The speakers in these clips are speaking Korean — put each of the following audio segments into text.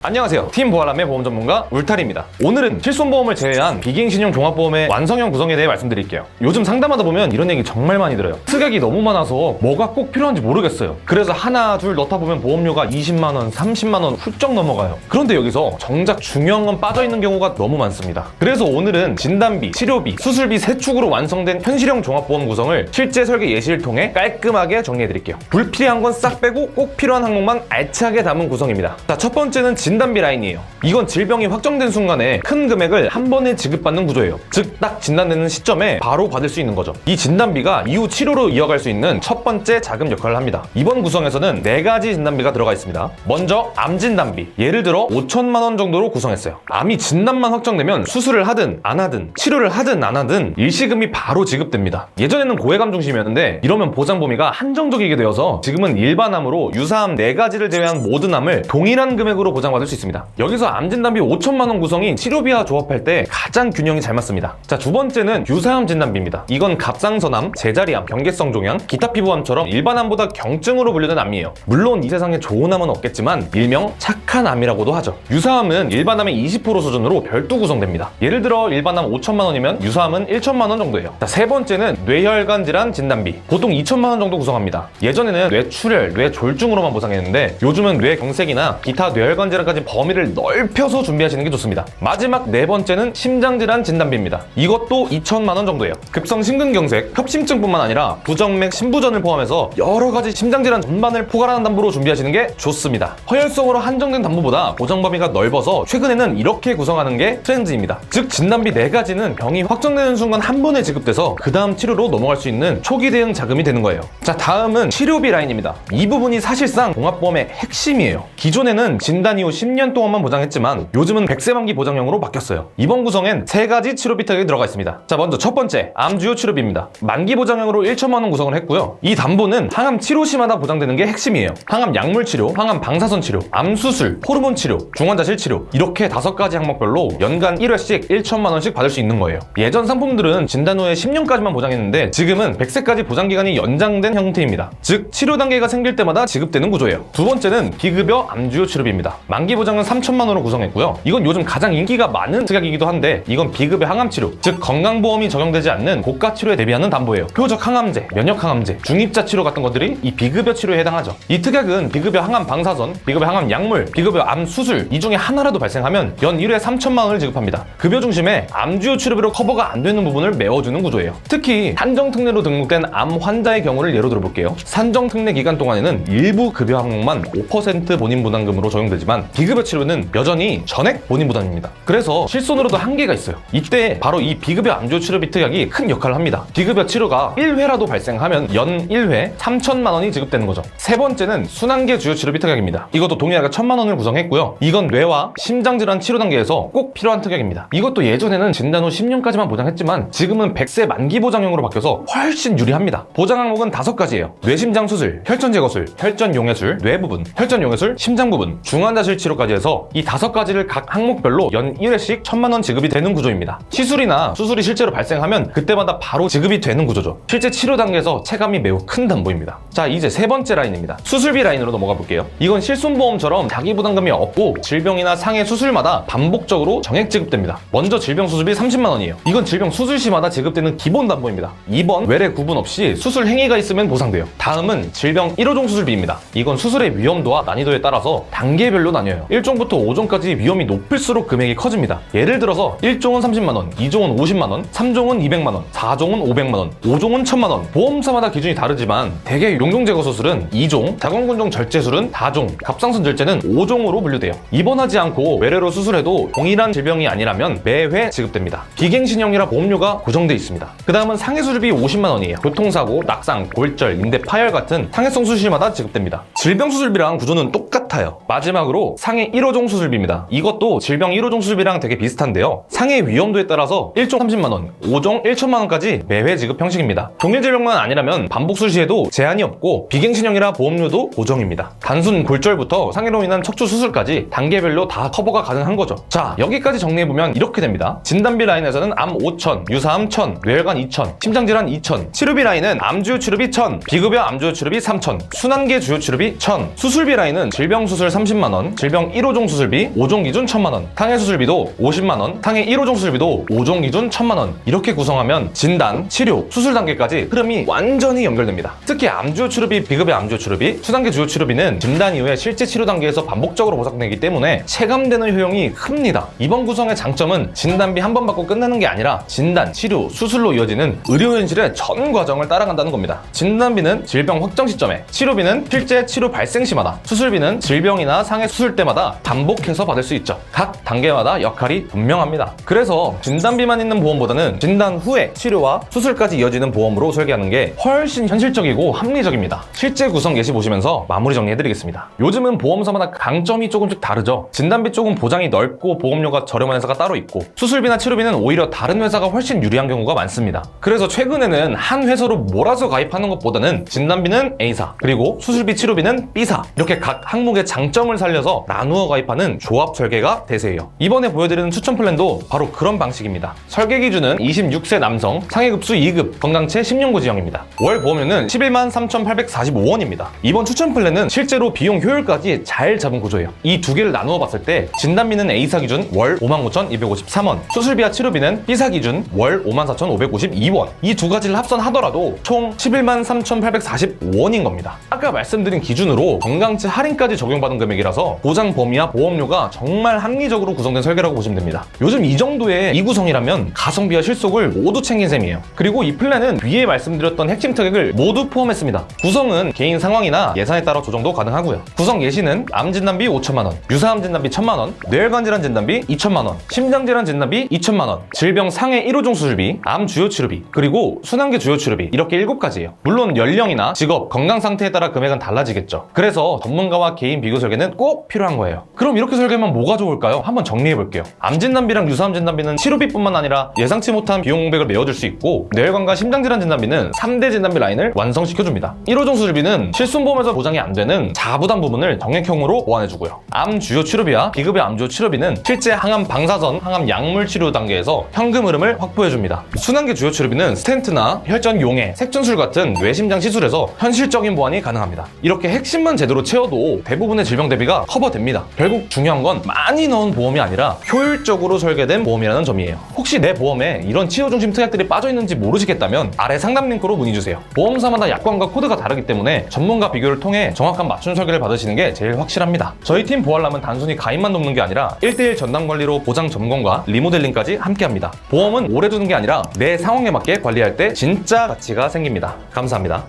안녕하세요. 팀 보아람의 보험 전문가 울타리입니다. 오늘은 실손보험을 제외한 비갱신형 종합보험의 완성형 구성에 대해 말씀드릴게요. 요즘 상담하다 보면 이런 얘기 정말 많이 들어요. 특약이 너무 많아서 뭐가 꼭 필요한지 모르겠어요. 그래서 하나 둘 넣다 보면 보험료가 20만원, 30만원 훌쩍 넘어가요. 그런데 여기서 정작 중요한 건 빠져있는 경우가 너무 많습니다. 그래서 오늘은 진단비, 치료비, 수술비 세 축으로 완성된 현실형 종합보험 구성을 실제 설계 예시를 통해 깔끔하게 정리해드릴게요. 불필요한 건 싹 빼고 꼭 필요한 항목만 알차게 담은 구성입니다. 자, 첫 번째는 진단비 라인이에요. 이건 질병이 확정된 순간에 큰 금액을 한 번에 지급받는 구조예요. 즉, 딱 진단되는 시점에 바로 받을 수 있는 거죠. 이 진단비가 이후 치료로 이어갈 수 있는 첫 번째 자금 역할을 합니다. 이번 구성에서는 4가지 진단비가 들어가 있습니다. 먼저 암 진단비. 예를 들어 5천만 원 정도로 구성했어요. 암이 진단만 확정되면 수술을 하든 안 하든 치료를 하든 안 하든 일시금이 바로 지급됩니다. 예전에는 고해감 중심이었는데 이러면 보장 범위가 한정적이게 되어서 지금은 일반암으로 유사암 4가지를 제외한 모든 암을 동일한 금액으로 보장받을 수 있습니다. 여기서 암 진단비 5천만 원 구성이 치료비와 조합할 때 가장 균형이 잘 맞습니다. 자, 두 번째는 유사암 진단비입니다. 이건 갑상선암, 제자리암, 경계성 종양, 기타 피부암처럼 일반암보다 경증으로 분류된 암이에요. 물론 이 세상에 좋은 암은 없겠지만 일명 착한 암이라고도 하죠. 유사암은 일반암의 20% 수준으로 별도 구성됩니다. 예를 들어 일반암 5천만 원이면 유사암은 1천만 원 정도예요. 자, 세 번째는 뇌혈관 질환 진단비. 보통 2천만 원 정도 구성합니다. 예전에는 뇌출혈, 뇌졸중으로만 보상했는데 요즘은 뇌경색이나 기타 뇌혈관 질환까지 범위를 넓혀서 준비하시는 게 좋습니다. 마지막 네 번째는 심장질환 진단비입니다. 이것도 2천만 원 정도예요. 급성 심근경색, 협심증뿐만 아니라 부정맥, 심부전을 포함해서 여러 가지 심장질환 전반을 포괄하는 담보로 준비하시는 게 좋습니다. 허혈성으로 한정된 담보보다 보장 범위가 넓어서 최근에는 이렇게 구성하는 게 트렌드입니다. 즉, 진단비 4가지는 병이 확정되는 순간 한 번에 지급돼서 그 다음 치료로 넘어갈 수 있는 초기 대응 자금이 되는 거예요. 자, 다음은 치료비 라인입니다. 이 부분이 사실상 종합보험의 핵심이에요. 기존에는 진단 이후 10년 동안만 보장했지만 요즘은 100세 만기 보장형으로 바뀌었어요. 이번 구성엔 3가지 치료비 타격이 들어가 있습니다. 자, 먼저 첫 번째, 암 주요 치료비입니다. 만기 보장형으로 1천만 원 구성을 했고요. 이 담보는 항암 치료 시마다 보장되는 게 핵심이에요. 항암 약물 치료, 항암 방사선 치료, 암 수술, 호르몬 치료, 중환자실 치료 이렇게 5가지 항목별로 연간 1회씩 1천만 원씩 받을 수 있는 거예요. 예전 상품들은 진단 후에 10년까지만 보장했는데 지금은 100세까지 보장 기간이 연장된 형태입니다. 즉, 치료 단계가 생길 때마다 지급되는 구조예요. 두 번째는 비급여 암 주요 치료비입니다. 만기 보장은 3천만 원으로 구성했고요. 이건 요즘 가장 인기가 많은 특약이기도 한데 이건 비급여 항암치료, 즉 건강보험이 적용되지 않는 고가 치료에 대비하는 담보예요. 표적 항암제, 면역 항암제, 중입자 치료 같은 것들이 이 비급여 치료에 해당하죠. 이 특약은 비급여 항암 방사선, 비급여 항암 약물, 비급여 암 수술 이 중에 하나라도 발생하면 연 1회 3천만 원을 지급합니다. 급여 중심에 암 주요 치료비로 커버가 안 되는 부분을 메워주는 구조예요. 특히 산정특례로 등록된 암 환자의 경우를 예로 들어볼게요. 산정특례 기간 동안에는 일부 급여 항목만 5% 본인 부담금으로 적용되지만 비급여 치료는 여전히 전액 본인 부담입니다. 그래서 실손으로도 한계가 있어요. 이때 바로 이 비급여 암 주요 치료비 특약이 큰 역할을 합니다. 비급여 치료가 1회라도 발생하면 연 1회 3천만 원이 지급되는 거죠. 세 번째는 순환계 주요 치료비 특약입니다. 이것도 동일하게 1천만 원을 구성했고요. 이건 뇌와 심장질환 치료 단계에서 꼭 필요한 특약입니다. 이것도 예전에는 진단 후 10년까지만 보장했지만 지금은 100세 만기 보장형으로 바뀌어서 훨씬 유리합니다. 보장 항목은 5가지예요. 뇌심장 수술, 혈전 제거술, 혈전 용해술, 뇌 부분, 혈전 용해술, 심장 부분, 중환자실 치료까지 해서 이 5가지를 각 항목별로 연 1회씩 1천만 원 지급이 되는 구조입니다. 시술이나 수술이 실제로 발생하면 그때마다 바로 지급이 되는 구조죠. 실제 치료 단계에서 체감이 매우 큰 담보입니다. 자, 이제 세 번째 라인입니다. 수술비 라인으로 넘어가 볼게요. 이건 실손보험처럼 자기 부담금이 없고 질병이나 상해 수술마다 반복적으로 정액 지급됩니다. 먼저 질병 수술비 30만 원이에요. 이건 질병 수술 시마다 지급되는 기본 담보입니다. 입원, 외래 구분 없이 수술 행위가 있으면 보상돼요. 다음은 질병 1호종 수술비입니다. 이건 수술의 위험도와 난이도에 따라서 단계별로 나뉘어요. 1종부터 5종까지 위험이 높을수록 금액이 커집니다. 예를 들어서 1종은 30만 원, 2종은 50만 원, 3종은 200만 원, 4종은 500만 원, 5종은 1000만 원. 보험사마다 기준이 다르지만 대개 용종 제거 수술은 2종, 자궁근종 절제술은 4종, 갑상선 절제는 5종으로 분류돼요. 입원하지 않고 외래로 수술해도 동일한 질병이 아니라면 매회 지급됩니다. 비갱신형이라 보험료가 고정돼 있습니다. 그 다음은 상해 수술비 50만 원이에요. 교통사고, 낙상, 골절, 인대 파열 같은 상해성 수술마다 지급됩니다. 질병 수술비랑 구조는 똑같아요. 마지막으로 상해 1호종 수술비입니다. 이것도 질병 1호종 수술비랑 되게 비슷한데요. 상해 위험도에 따라서 1종 30만원, 5종 1천만원까지 매회 지급 형식입니다. 동일 질병만 아니라면 반복 출시에도 제한이 없고 비갱신형이라 보험료도 고정입니다. 단순 골절부터 상해로 인한 척추 수술까지 단계별로 다 커버가 가능한 거죠. 자, 여기까지 정리해보면 이렇게 됩니다. 진단비 라인에서는 암 5천, 유사암 1천, 뇌혈관 2천, 심장질환 2천, 치료비 라인은 암주요 치료비 1천, 비급여 암주요 치료비 3천, 순환계 주요 치료비 1천, 수술비 라인은 질병 수술 30만원, 질병 1호종 수술비 5종 기준 1,000만원, 상해 수술비도 50만원, 상해 1호종 수술비도 5종 기준 1,000만원. 이렇게 구성하면 진단, 치료, 수술 단계까지 흐름이 완전히 연결됩니다. 특히 암주요 치료비, 비급여 암주요 치료비, 순환계 주요 치료비는 진단 이후에 실제 치료 단계에서 반복적으로 보상되기 때문에 체감되는 효용이 큽니다. 이번 구성의 장점은 진단비 한 번 받고 끝나는 게 아니라 진단, 치료, 수술로 이어지는 의료 현실의 전 과정을 따라간다는 겁니다. 진단비는 질병 확정 시점에, 치료비는 실제 치료 발생 시마다, 수술비는 질병이나 상해 수술 때마다 반복해서 받을 수 있죠. 각 단계마다 역할이 분명합니다. 그래서 진단비만 있는 보험보다는 진단 후에 치료와 수술까지 이어지는 보험으로 설계하는 게 훨씬 현실적이고 합리적입니다. 실제 구성 예시 보시면서 마무리 정리해드리겠습니다. 요즘은 보험사마다 강점이 조금씩 다르죠. 진단비 쪽은 보장이 넓고 보험료가 저렴한 회사가 따로 있고, 수술비나 치료비는 오히려 다른 회사가 훨씬 유리한 경우가 많습니다. 그래서 최근에는 한 회사로 몰아서 가입하는 것보다는 진단비는 A사, 그리고 수술비, 치료비는 B사, 이렇게 각 항목의 장점을 살려서 나누어 가입하는 조합 설계가 대세예요. 이번에 보여드리는 추천 플랜도 바로 그런 방식입니다. 설계 기준은 26세 남성, 상해급수 2급, 건강체 10년구 지형입니다. 월 보험료는 11만 3,845원입니다. 이번 추천 플랜은 실제로 비용 효율까지 잘 잡은 구조예요. 이 두 개를 나누어 봤을 때 진단비는 A사 기준 월 55,253원, 수술비와 치료비는 B사 기준 월 54,552원. 이 두 가지를 합산하더라도 총 11만 3,845원인 겁니다. 아까 말씀드린 기준으로 건강체 할인까지 적용받은 금액이라서 보장 범위와 보험료가 정말 합리적으로 구성된 설계라고 보시면 됩니다. 요즘 이 정도의 이 구성이라면 가성비와 실속을 모두 챙긴 셈이에요. 그리고 이 플랜은 위에 말씀드렸던 핵심 특약을 모두 포함했습니다. 구성은 개인 상황이나 예산에 따라 조정도 가능하고요. 구성 예시는 암 진단비 5천만원, 유사암 진단비 1,000만원, 뇌혈관 질환 진단비 2천만원, 심장 질환 진단비 2천만원, 질병 상해 1호종 수술비, 암 주요 치료비, 그리고 순환계 주요 치료비, 이렇게 7가지예요. 물론 연령이나 직업, 건강 상태에 따라 금액은 달라지겠죠. 그래서 전문가와 개인 비교 설계는 꼭 필요한 거예요. 그럼 이렇게 설계하면 뭐가 좋을까요? 한번 정리해볼게요. 암 진단비랑 유사암 진단비는 치료비뿐만 아니라 예상치 못한 비용 공백을 메워줄 수 있고, 뇌혈관과 심장질환 진단비는 3대 진단비 라인을 완성시켜줍니다. 1호종 수술비는 실손보험에서 보장이 안 되는 자부담 부분을 정액형으로 보완해주고요. 암 주요 치료비와 비급여 암 주요 치료비는 실제 항암 방사선, 항암 약물 치료 단계에서 현금 흐름을 확보해줍니다. 순환계 주요 치료비는 스텐트나 혈전 용해, 색전술 같은 뇌심장 시술에서 현실적인 보완이 가능합니다. 이렇게 핵심만 제대로 채워도 대부분의 질병 대비가 커버됩니다. 결국 중요한 건 많이 넣은 보험이 아니라 효율적으로 설계된 보험이라는 점이에요. 혹시 내 보험에 이런 치료 중심 특약들이 빠져있는지 모르시겠다면 아래 상담 링크로 문의주세요. 보험사마다 약관과 코드가 다르기 때문에 전문가 비교를 통해 정확한 맞춤 설계를 받으시는 게 제일 확실합니다. 저희 팀 보알람은 단순히 가입만 돕는 게 아니라 1:1 전담 관리로 보장 점검과 리모델링까지 함께합니다. 보험은 오래 두는 게 아니라 내 상황에 맞게 관리할 때 진짜 가치가 생깁니다. 감사합니다.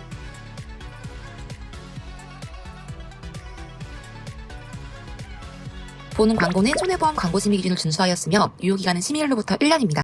보는 광고는 손해보험 광고 심의 기준을 준수하였으며 유효기간은 심의일로부터 1년입니다.